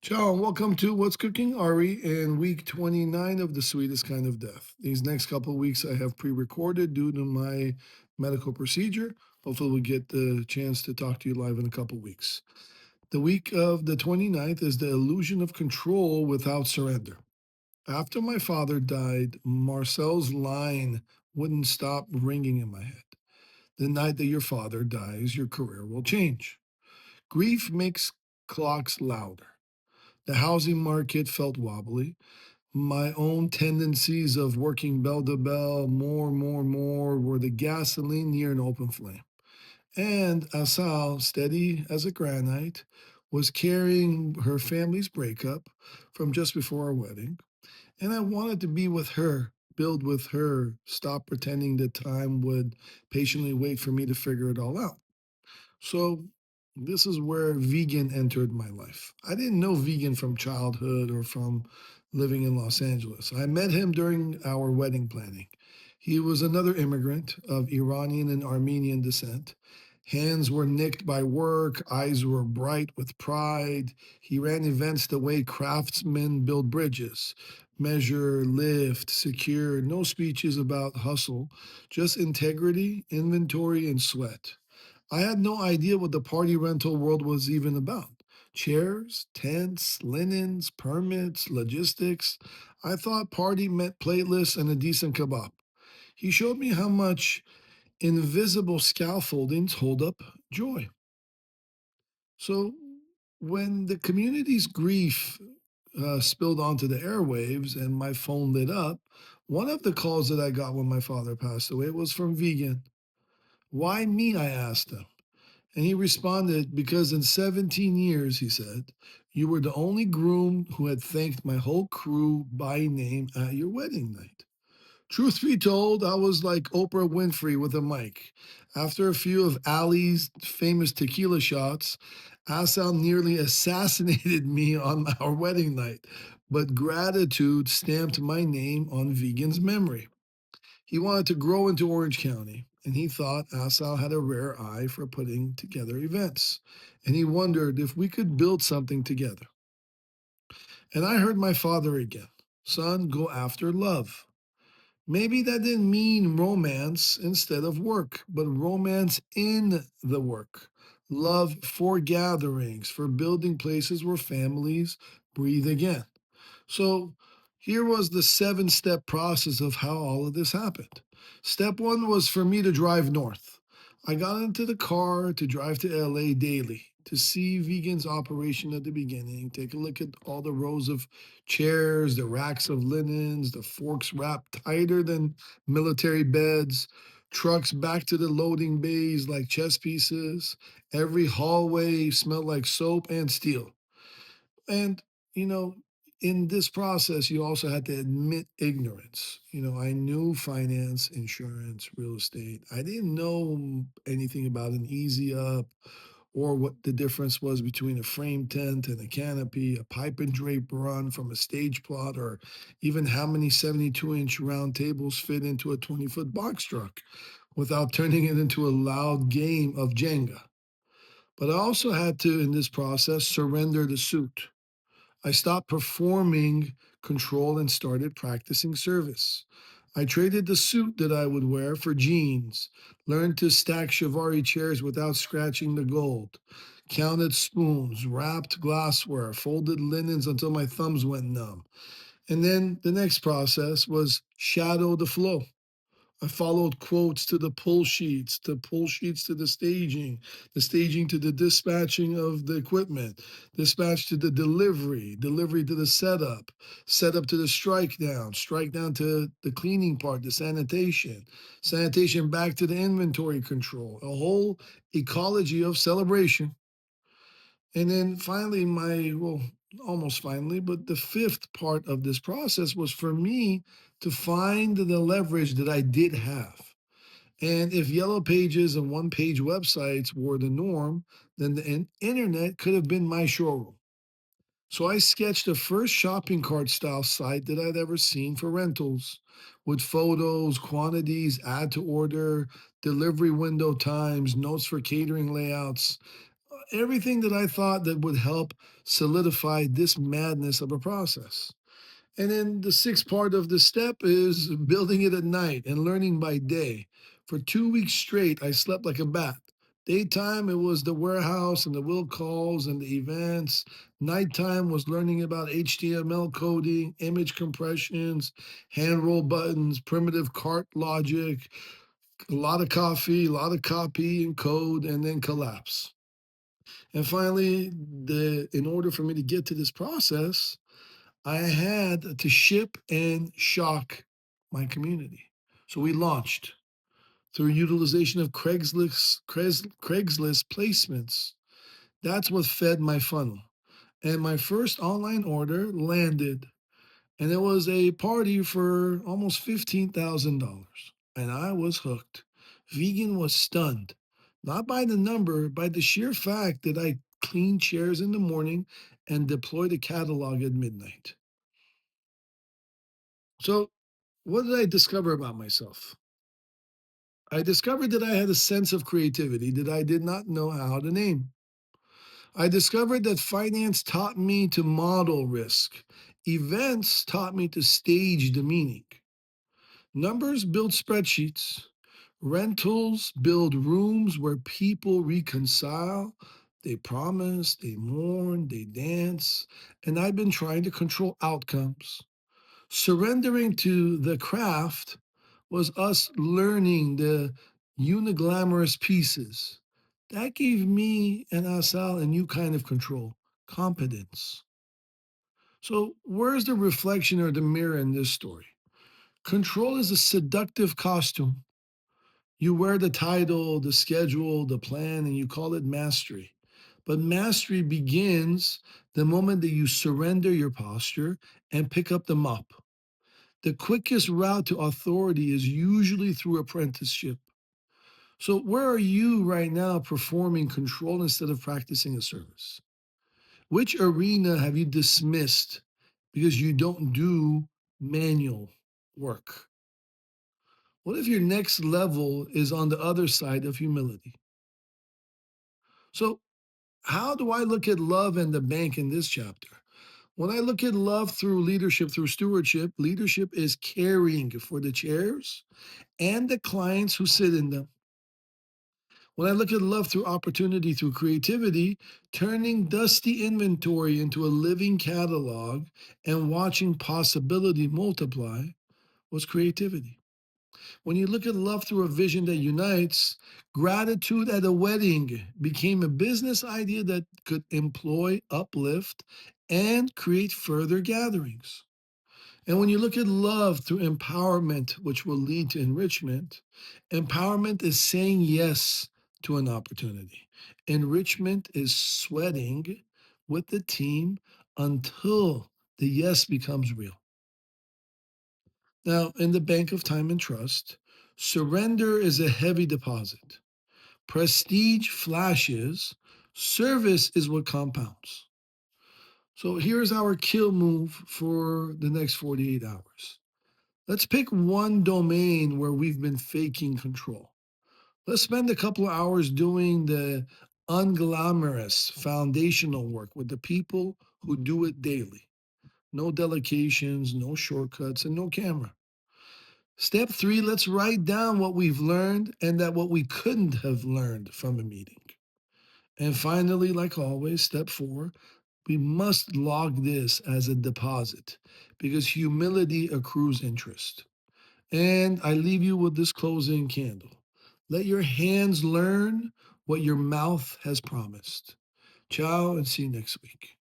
Ciao, and welcome to What's Cooking Ari in week 29 of The Sweetest Kind of Death. These next couple of weeks I have pre recorded due to my medical procedure. Hopefully, we'll get the chance to talk to you live in a couple of weeks. The week of the 29th is the illusion of control without surrender. After my father died, Marcel's line wouldn't stop ringing in my head. The night that your father dies, your career will change. Grief makes clocks louder. The housing market felt wobbly. My own tendencies of working bell to bell, more, were the gasoline near an open flame. And Asal, steady as a granite, was carrying her family's breakup from just before our wedding. And I wanted to be with her, build with her, stop pretending that time would patiently wait for me to figure it all out. So this is where vegan entered my life. I didn't know vegan from childhood or from living in Los Angeles. I met him during our wedding planning. He was another immigrant of Iranian and Armenian descent. Hands were nicked by work, eyes were bright with pride. He ran events the way craftsmen build bridges measure, lift, secure, no speeches about hustle, just integrity, inventory, and sweat. I had no idea what the party rental world was even about. Chairs, tents, linens, permits, logistics. I thought party meant playlists and a decent kebab. He showed me how much invisible scaffoldings hold up joy. So when the community's grief spilled onto the airwaves and my phone lit up, one of the calls that I got when my father passed away was from Vegan. Why me? I asked him. And he responded, because in 17 years, he said, you were the only groom who had thanked my whole crew by name at your wedding night. Truth be told, I was like Oprah Winfrey with a mic. After a few of Ali's famous tequila shots, Asal nearly assassinated me on our wedding night. But gratitude stamped my name on Vegan's memory. He wanted to grow into Orange County, and he thought Asal had a rare eye for putting together events. And he wondered if we could build something together. And I heard my father again. Son, go after love. Maybe that didn't mean romance instead of work, but romance in the work. Love for gatherings, for building places where families breathe again. So here was the seven-step process of how all of this happened. Step one was for me to drive north. I got into the car to drive to LA daily to see Vegan's operation at the beginning, take a look at all the rows of chairs, the racks of linens, the forks wrapped tighter than military beds, trucks back to the loading bays like chess pieces. Every hallway smelled like soap and steel. And, you know, in this process, you also had to admit ignorance. I knew finance, insurance, real estate. I didn't know anything about an easy up or what the difference was between a frame tent and a canopy, a pipe and drape run from a stage plot, or even how many 72-inch round tables fit into a 20-foot box truck without turning it into a loud game of Jenga. But I also had to, in this process, surrender the suit. I stopped performing control and started practicing service. I traded the suit that I would wear for jeans, learned to stack Shivari chairs without scratching the gold, counted spoons, wrapped glassware, folded linens until my thumbs went numb. And then the next process was shadow the flow. I followed quotes to the pull sheets to the staging to the dispatching of the equipment, dispatch to the delivery, delivery to the setup to the strike down to the cleaning part, the sanitation, sanitation back to the inventory control, a whole ecology of celebration. And then finally, almost finally, but the fifth part of this process was for me to find the leverage that I did have. And if yellow pages and one page websites were the norm, then the internet could have been my showroom. So I sketched the first shopping cart style site that I'd ever seen for rentals with photos, quantities, add to order, delivery window times, notes for catering layouts. everything that I thought that would help solidify this madness of a process. And then the sixth part of the step is building it at night and learning by day. For 2 weeks straight, I slept like a bat. Daytime, it was the warehouse and the will calls and the events. Nighttime was learning about HTML coding, image compressions, hand roll buttons, primitive cart logic, a lot of coffee, a lot of copy and code, and then collapse. And finally, in order for me to get to this process, I had to ship and shock my community. So we launched through utilization of Craigslist placements. That's what fed my funnel. And my first online order landed, and it was a party for almost $15,000. And I was hooked. Vegan was stunned, not by the number, by the sheer fact that I cleaned chairs in the morning and deployed a catalog at midnight. So, what did I discover about myself? I discovered that I had a sense of creativity that I did not know how to name. I discovered that finance taught me to model risk. Events taught me to stage the meaning. Numbers build spreadsheets. Rentals build rooms where people reconcile. They promise, they mourn, they dance. And I've been trying to control outcomes. Surrendering to the craft was us learning the uniglamorous pieces. That gave me and Asal a new kind of control, competence. So, where's the reflection or the mirror in this story? Control is a seductive costume. You wear the title, the schedule, the plan, and you call it mastery. But mastery begins the moment that you surrender your posture and pick up the mop. The quickest route to authority is usually through apprenticeship. So, where are you right now performing control instead of practicing a service? Which arena have you dismissed because you don't do manual work? What if your next level is on the other side of humility? So, how do I look at love and the bank in this chapter? When I look at love through leadership, through stewardship, leadership is caring for the chairs and the clients who sit in them. When I look at love through opportunity, through creativity, turning dusty inventory into a living catalog and watching possibility multiply was creativity. When you look at love through a vision that unites, gratitude at a wedding became a business idea that could employ, uplift, and create further gatherings. And when you look at love through empowerment, which will lead to enrichment, empowerment is saying yes to an opportunity. Enrichment is sweating with the team until the yes becomes real. Now, in the bank of time and trust, surrender is a heavy deposit. Prestige flashes, service is what compounds. So here's our kill move for the next 48 hours. Let's pick one domain where we've been faking control. Let's spend a couple of hours doing the unglamorous foundational work with the people who do it daily. No delegations, no shortcuts, and no camera. Step three, let's write down what we've learned and that what we couldn't have learned from a meeting. And finally, like always, step four, we must log this as a deposit because humility accrues interest. And I leave you with this closing candle. Let your hands learn what your mouth has promised. Ciao and see you next week.